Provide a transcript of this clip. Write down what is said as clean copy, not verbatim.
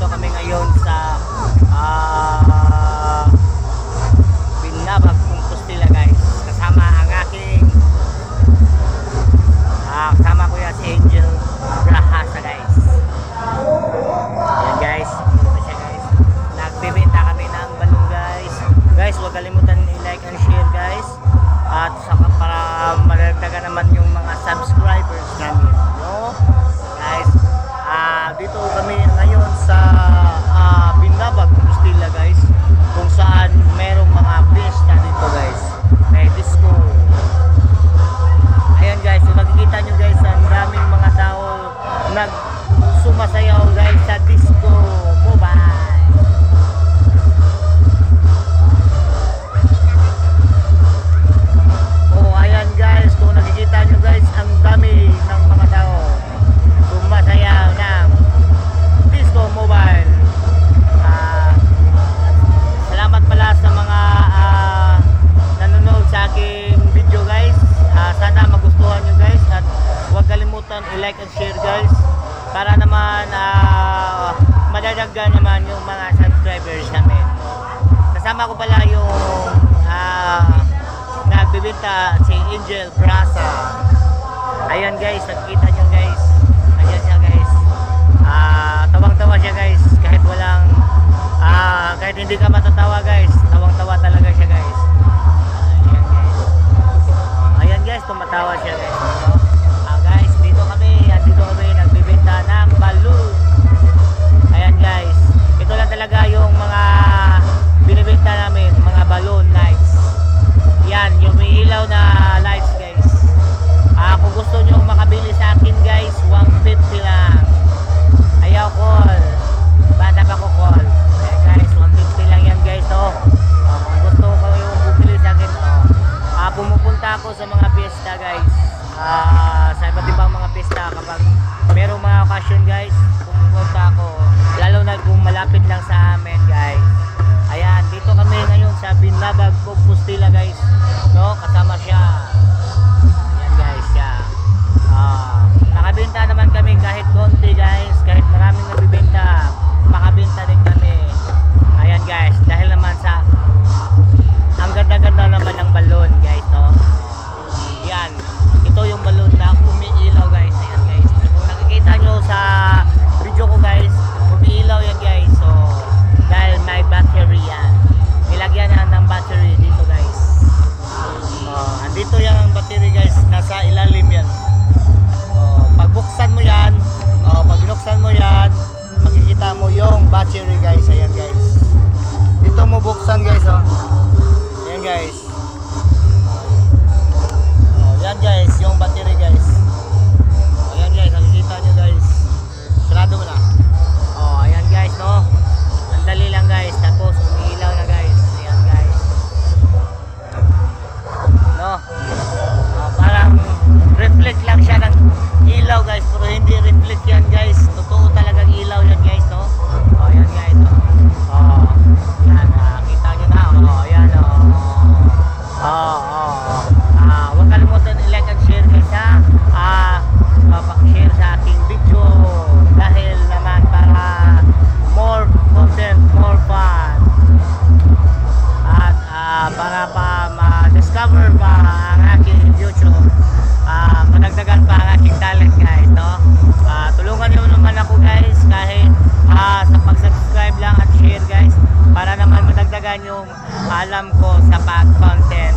Dito kami ngayon sa Binabag, Compostela guys. Kasama ang aking kasama ko yan si Angel Brahasa guys. Ayan guys, ito siya guys. Nagbibenta kami ng balon guys. Guys, huwag kalimutan i-like and share guys. At saka para madagdagan naman yung mga subscribers namin, no? Guys, dito kami ngayon sa Binabag, Compostela guys, kung saan merong mga fiesta dito guys. May disco. Ayan guys, so nakikita nyo guys, ang daming mga tao nagsumasayaw guys sa disco mobile. Oh, ayan guys, kung nakikita nyo guys, ang dami ng mga tao sumasayaw ng disco mobile. Salamat pala sa mga nanonood sa aking video guys. Sana magustuhan nyo guys, at huwag kalimutan i-like and share guys, para naman madadagdagan naman yung mga subscribers namin. Kasama ko pala yung nagbibenta, si Angel Brahasa. Ayan guys, nakikita nyo guys. Ayan siya guys. Tawang-tawa siya guys, kahit walang kahit hindi ka matatawa guys, tawang-tawa talaga siya guys. Ayan guys. Ayan guys, tumatawa siya guys. Guys, dito kami nagbibenta ng balloon. Ayan guys, ito lang talaga yung mga binibenta namin, mga balloon lights. Yan, yung may ilaw na lights guys. Kung gusto nyo makabili sa akin guys, 150 lang. Ayaw call, bata pa ko call. Ayan guys, 150 lang yan guys. Kung gusto ko yung bumili sa akin, pumupunta ako sa mga piyesta guys, sa iba't ibang mga piyesta. Kapag merong mga occasion guys, pumupunta ako, lalo na kung malapit lang sa amin guys. Ayan, dito kami ngayon sa Binabag, Compostela guys, no? Kasama siya. Ayan guys, siya. Nakabenta naman kami kahit konti guys, kahit maraming nagbibenta, makabenta din kami. Ayan guys, dahil naman sa ang ganda-ganda naman ng balon guys, no? Yan, ito yung balon na umiilaw guys. Ayan guys, kung nakikita nyo sa video ko guys, umiilaw yan guys. So dahil may battery yan, nilagyan yan ng battery dito guys. Andito yan ang battery guys, nasa ilalim yan. Pag binuksan mo yan, makikita mo yung battery guys. Ayan guys, dito mo buksan guys. Ayan guys. Yan guys, yung battery guys. Ayan guys, nakikita nyo guys. Sarado mo na. Ayan guys, no? Ang dali lang guys, tapos umiilaw na guys. Ayan guys, no? Parang reflect lang siya ng ilaw guys, pero hindi reflect yan guys. Totoo talagang ilaw yan guys, no? Ayan guys, no? Yan, kita nyo na. Ayan, huwag kalimutan i-like and share guys, ha? Share sa aking video, dahil naman para more content, more fun, at para pa ma-discover pa ang aking YouTube, madagdagan pa ang aking talent guys, no? Tulungan nyo naman ako guys, kahit sa pag-subscribe lang at share guys, para naman madagdagan yung alam ko sa pag-content.